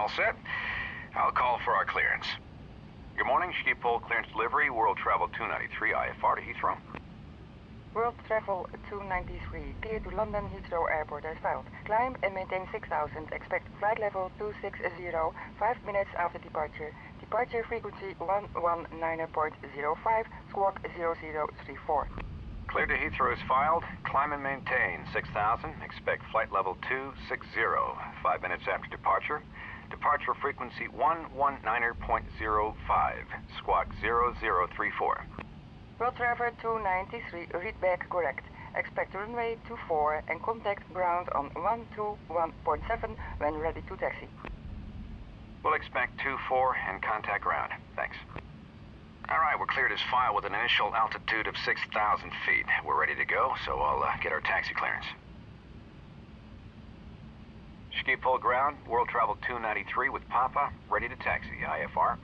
All set? I'll call for our clearance. Good morning, Schiphol clearance delivery, World Travel 293, IFR to Heathrow. World Travel 293, clear to London Heathrow Airport as filed. Climb and maintain 6000. Expect flight level 260, 5 minutes after departure. Departure frequency 119.05, squawk 0034. Clear to Heathrow is filed. Climb and maintain 6000. Expect flight level 260, 5 minutes after departure. Departure frequency 119.05, squawk 0034. World Travel 293, read back correct. Expect runway 24 and contact ground on 121.7 when ready to taxi. We'll expect 24 and contact ground. Thanks. All right, we're cleared as file with an initial altitude of 6,000 feet. We're ready to go, so I'll get our taxi clearance. Schiphol ground, World Travel 293 with Papa, ready to taxi, IFR.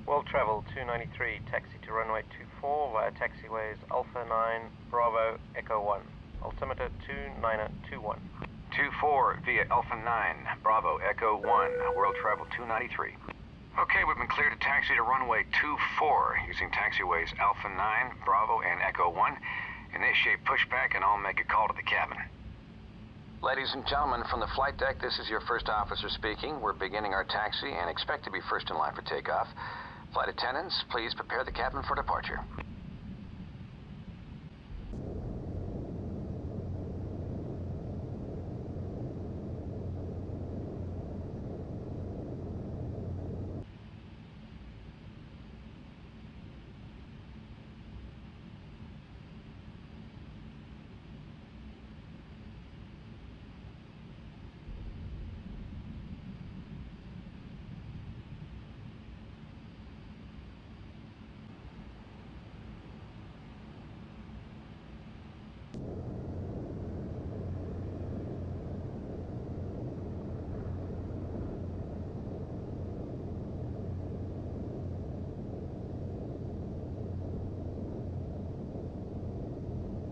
World Travel 293, taxi to runway 24 via taxiways Alpha 9, Bravo, Echo 1. Altimeter 2921. 24 via Alpha 9, Bravo, Echo 1, World Travel 293. Okay, we've been cleared to taxi to runway 24 using taxiways Alpha 9, Bravo, and Echo 1. Initiate pushback and I'll make a call to the cabin. Ladies and gentlemen, from the flight deck, this is your first officer speaking. We're beginning our taxi and expect to be first in line for takeoff. Flight attendants, please prepare the cabin for departure.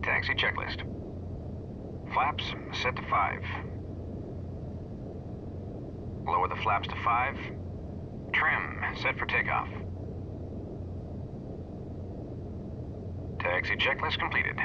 Taxi checklist. Flaps set to 5. Lower the flaps to 5. Trim set for takeoff. Taxi checklist completed.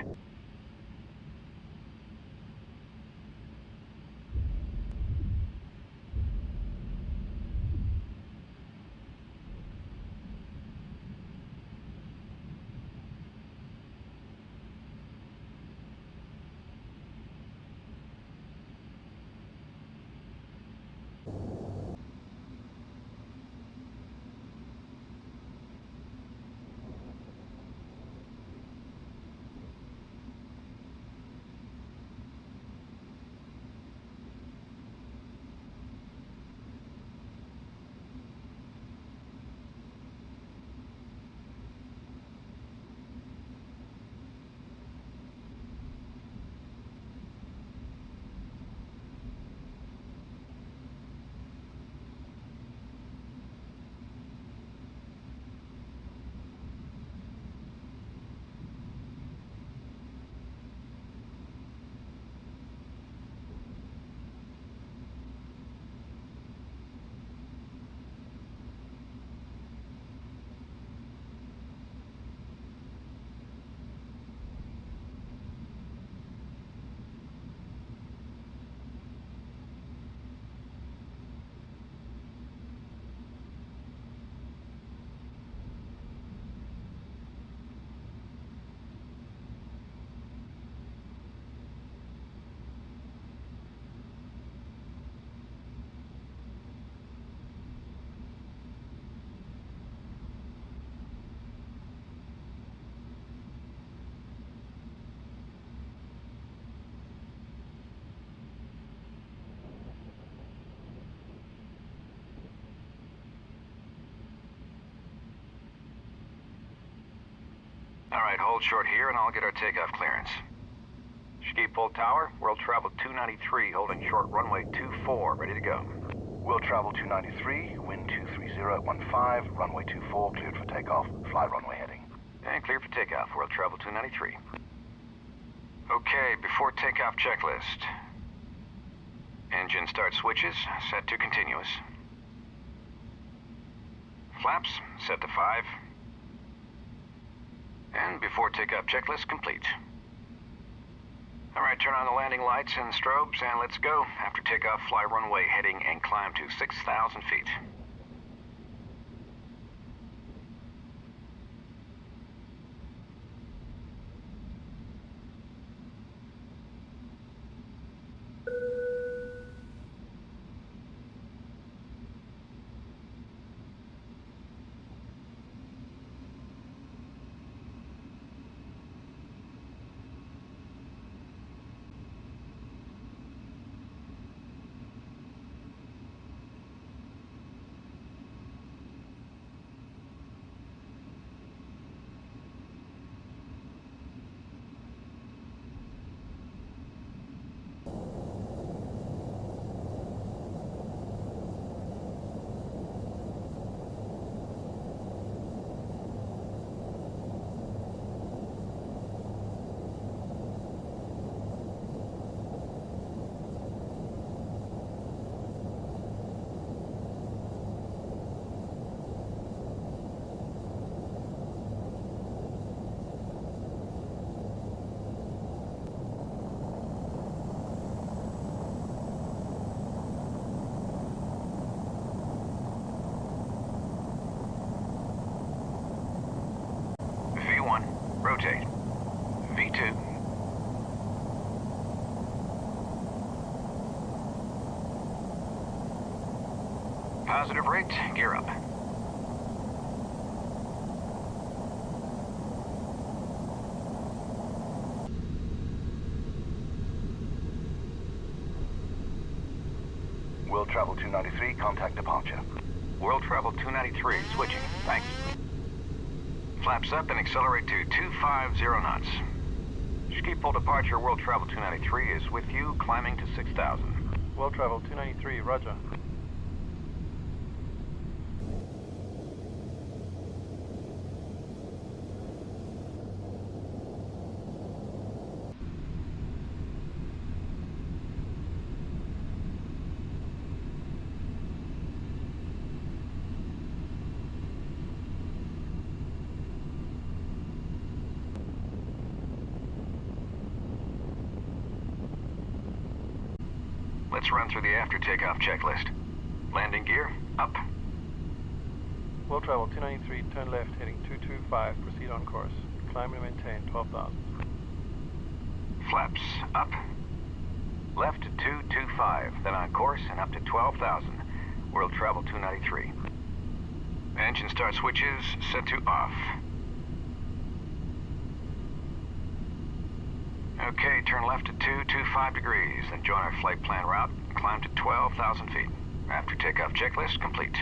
All right, hold short here and I'll get our takeoff clearance. Schiphol Tower, World Travel 293, holding short runway 24, ready to go. World Travel 293, wind 230 at 15, runway 24, cleared for takeoff, fly runway heading. And clear for takeoff, World Travel 293. Okay, before takeoff checklist. Engine start switches, set to continuous. Flaps set to 5. And before takeoff checklist complete. All right, turn on the landing lights and strobes, and let's go. After takeoff, fly runway heading and climb to 6,000 feet. Rotate. V2. Positive rate, gear up. World Travel 293, contact departure. World Travel 293, switching. Thanks. Flaps up and accelerate to 250 knots. Ski full departure, World Travel 293 is with you, climbing to 6,000. World Travel 293, roger. Let's run through the after takeoff checklist. Landing gear, up. World Travel 293, turn left, heading 225, proceed on course. Climb and maintain 12,000. Flaps, up. Left to 225, then on course and up to 12,000. World Travel 293. Engine start switches set to off. Okay, turn left to 225 degrees, then join our flight plan route and climb to 12,000 feet. After takeoff checklist complete.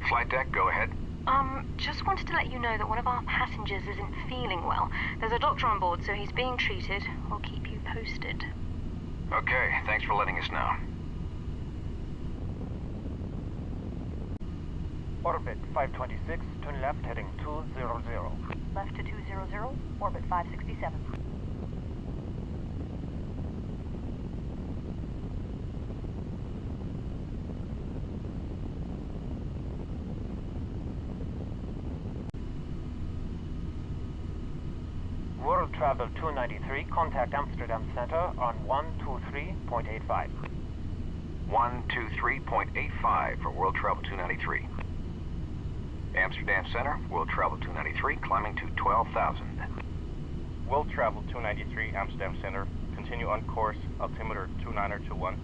Flight deck, go ahead. Just wanted to let you know that one of our passengers isn't feeling well. There's a doctor on board, so he's being treated. We'll keep you posted. Okay, thanks for letting us know. Orbit 526, turn left, heading 200. Left to 200, orbit 567. World Travel 293, contact Amsterdam Center on 123.85. 123.85 for World Travel 293. Amsterdam Center, World Travel 293, climbing to 12,000. World Travel 293, Amsterdam Center. Continue on course, altimeter 2921.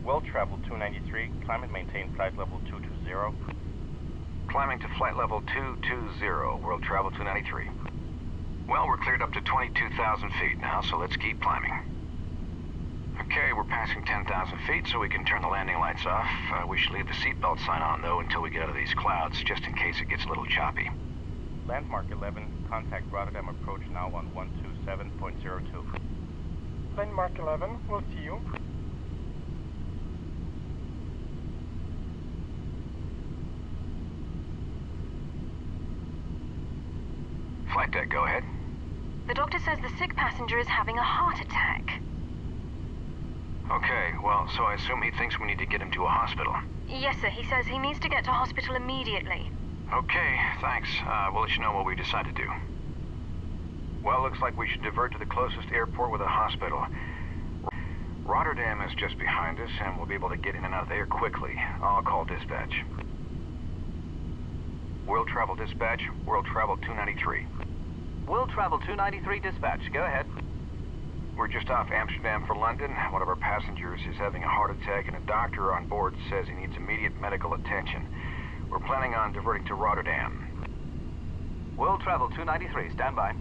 World Travel 293, climb and maintain flight level 220. Climbing to flight level 220, World Travel 293. Well, we're cleared up to 22,000 feet now, so let's keep climbing. Okay, we're passing 10,000 feet, so we can turn the landing lights off. We should leave the seatbelt sign on, though, until we get out of these clouds, just in case it gets a little choppy. Landmark 11, contact Rotterdam approach now on 127.02. Landmark 11, we'll see you. Flight deck, go ahead. The doctor says the sick passenger is having a heart attack. Okay, well, so I assume he thinks we need to get him to a hospital. Yes, sir. He says he needs to get to hospital immediately. Okay, thanks. We'll let you know what we decide to do. Well, looks like we should divert to the closest airport with a hospital. Rotterdam is just behind us, and we'll be able to get in and out of there quickly. I'll call dispatch. World Travel Dispatch, World Travel 293. World Travel 293 dispatch, go ahead. We're just off Amsterdam for London. One of our passengers is having a heart attack, and a doctor on board says he needs immediate medical attention. We're planning on diverting to Rotterdam. World Travel 293, stand by.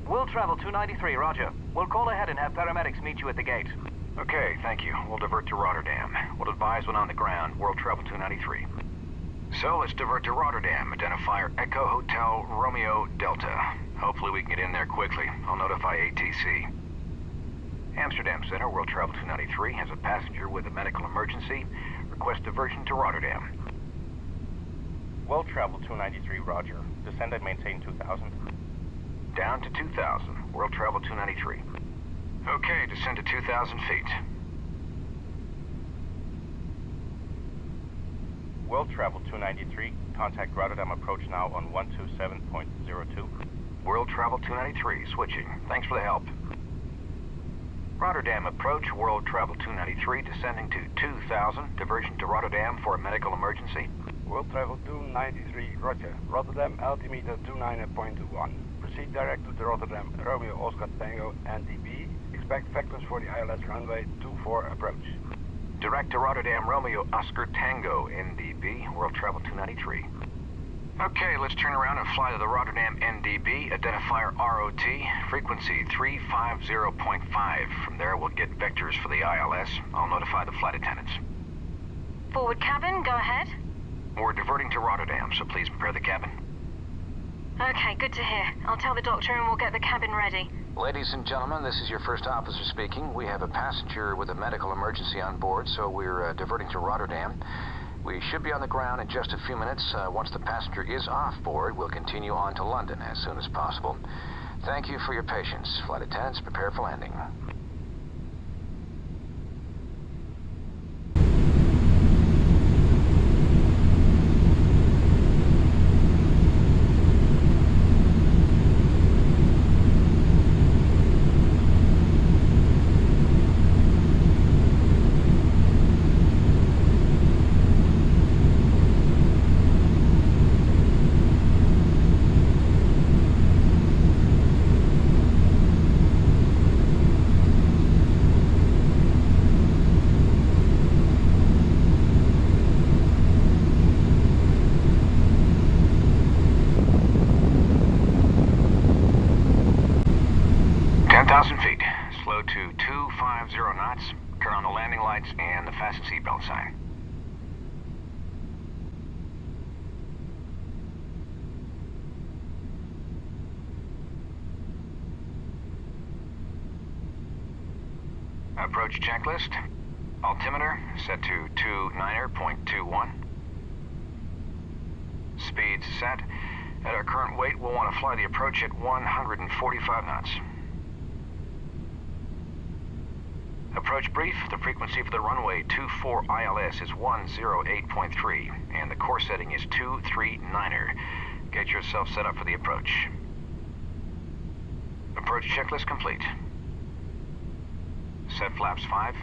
World Travel 293, roger. We'll call ahead and have paramedics meet you at the gate. Okay, thank you. We'll divert to Rotterdam. We'll advise when on the ground. World Travel 293. So let's divert to Rotterdam. Identifier Echo Hotel Romeo Delta. Hopefully we can get in there quickly. I'll notify ATC. Amsterdam Center, World Travel 293, has a passenger with a medical emergency. Request diversion to Rotterdam. World Travel 293, roger. Descend and maintain 2,000. Down to 2,000. World Travel 293. Okay, descend to 2,000 feet. World Travel 293, contact Rotterdam approach now on 127.02. World Travel 293, switching. Thanks for the help. Rotterdam approach, World Travel 293, descending to 2,000. Diversion to Rotterdam for a medical emergency. World Travel 293, roger. Rotterdam altimeter 29.21. Proceed direct to the Rotterdam Romeo Oscar Tango NDB. Expect factors for the ILS runway 24 approach. Direct to Rotterdam Romeo Oscar Tango NDB, World Travel 293. Okay, let's turn around and fly to the Rotterdam NDB, identifier ROT, frequency 350.5. From there, we'll get vectors for the ILS. I'll notify the flight attendants. Forward cabin, go ahead. We're diverting to Rotterdam, so please prepare the cabin. Okay, good to hear. I'll tell the doctor and we'll get the cabin ready. Ladies and gentlemen, this is your first officer speaking. We have a passenger with a medical emergency on board, so we're diverting to Rotterdam. We should be on the ground in just a few minutes. Once the passenger is off board, we'll continue on to London as soon as possible. Thank you for your patience. Flight attendants, prepare for landing. to 250 knots. Turn on the landing lights and the fasten seatbelt sign. Approach checklist. Altimeter set to 29.21. Speeds set. At our current weight, we'll want to fly the approach at 145 knots. Approach brief. The frequency for the runway 24 ILS is 108.3, and the course setting is 239er. Get yourself set up for the approach. Approach checklist complete. Set flaps 5.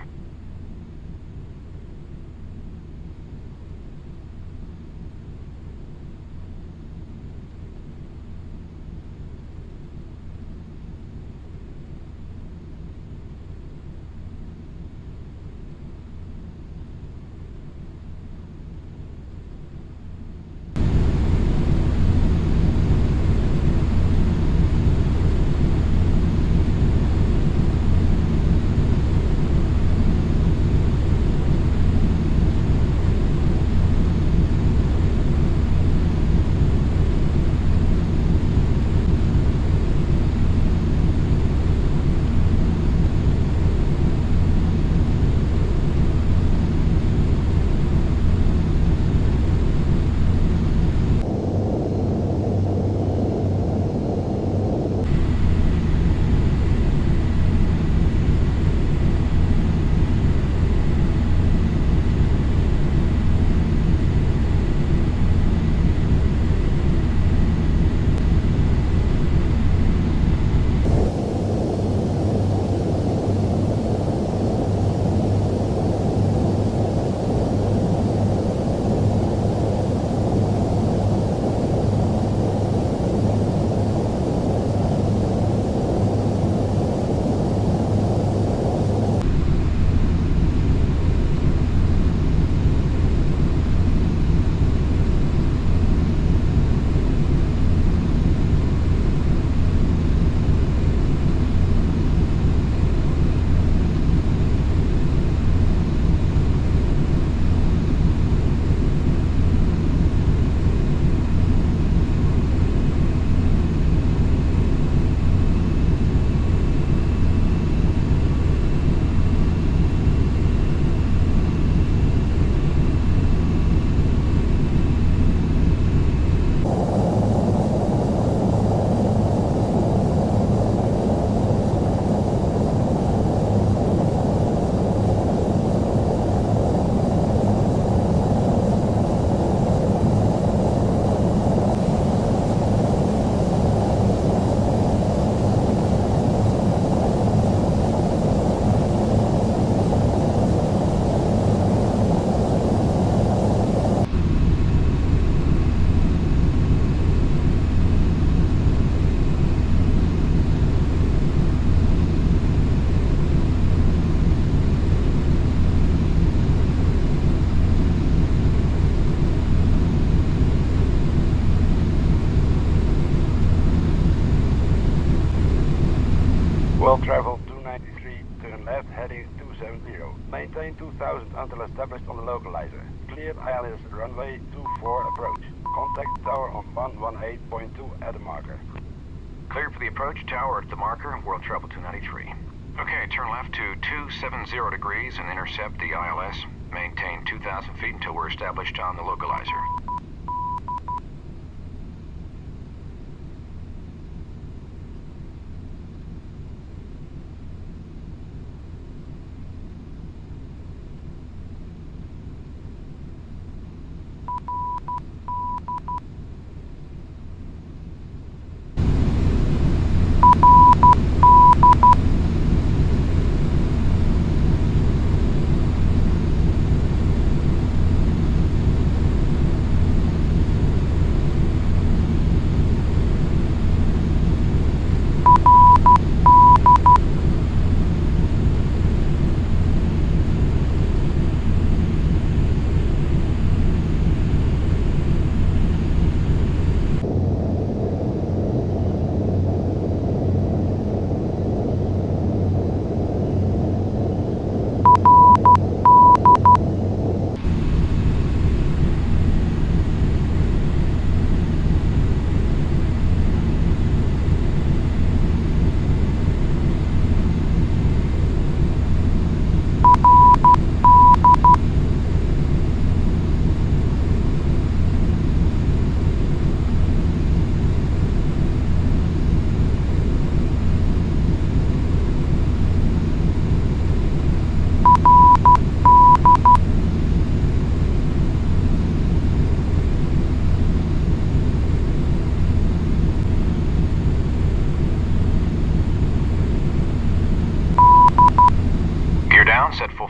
Will travel 293, turn left heading 270. Maintain 2000 until established on the localizer. Clear ILS runway 24 approach. Contact tower on 118.2 at the marker. Clear for the approach tower at the marker, world travel 293. Okay, turn left to 270 degrees and intercept the ILS. Maintain 2,000 feet until we're established on the localizer.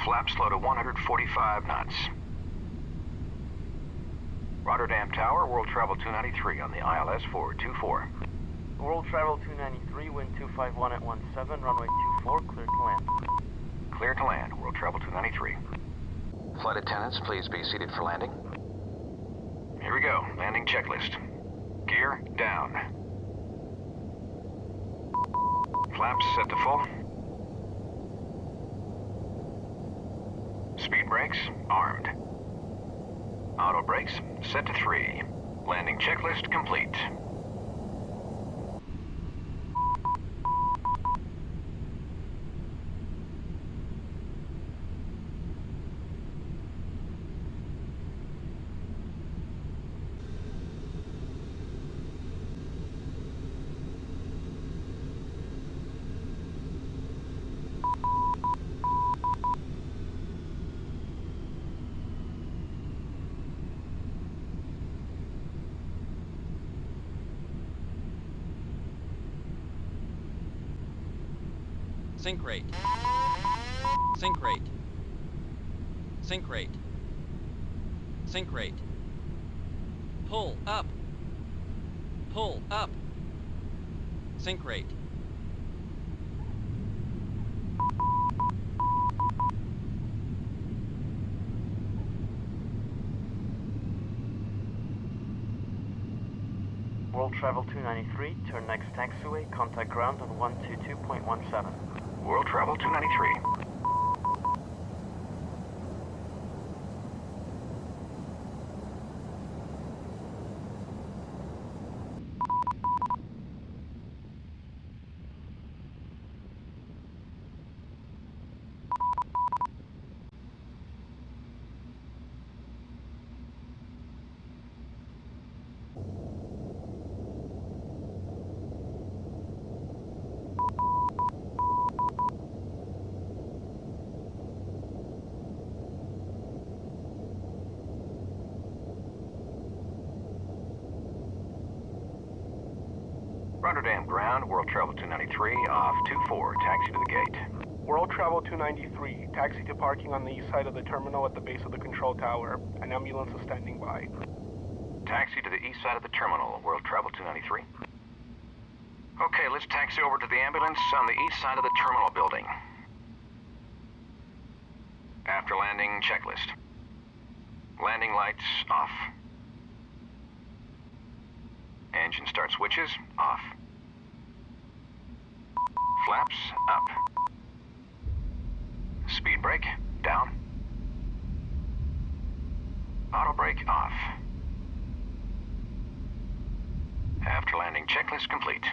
Flaps slow to 145 knots. Rotterdam Tower, World Travel 293 on the ILS for 24. World Travel 293, wind 251 at 17, runway 24, clear to land. Clear to land, World Travel 293. Flight attendants, please be seated for landing. Here we go, landing checklist. Gear down. Flaps set to full. Speed brakes armed. Auto brakes set to 3. Landing checklist complete. Sink rate. Sink rate. Sink rate. Sink rate. Pull up. Pull up. Sink rate. World Travel 293, turn next taxiway, contact ground on 122.17. World Travel 293. Rotterdam ground, World Travel 293, off 24, taxi to the gate. World Travel 293, taxi to parking on the east side of the terminal at the base of the control tower. An ambulance is standing by. Taxi to the east side of the terminal, World Travel 293. Okay, let's taxi over to the ambulance on the east side of the terminal building. After landing, checklist. Landing lights off. Engine start switches off. Flaps up. Speed brake down. Auto brake off. After landing checklist complete.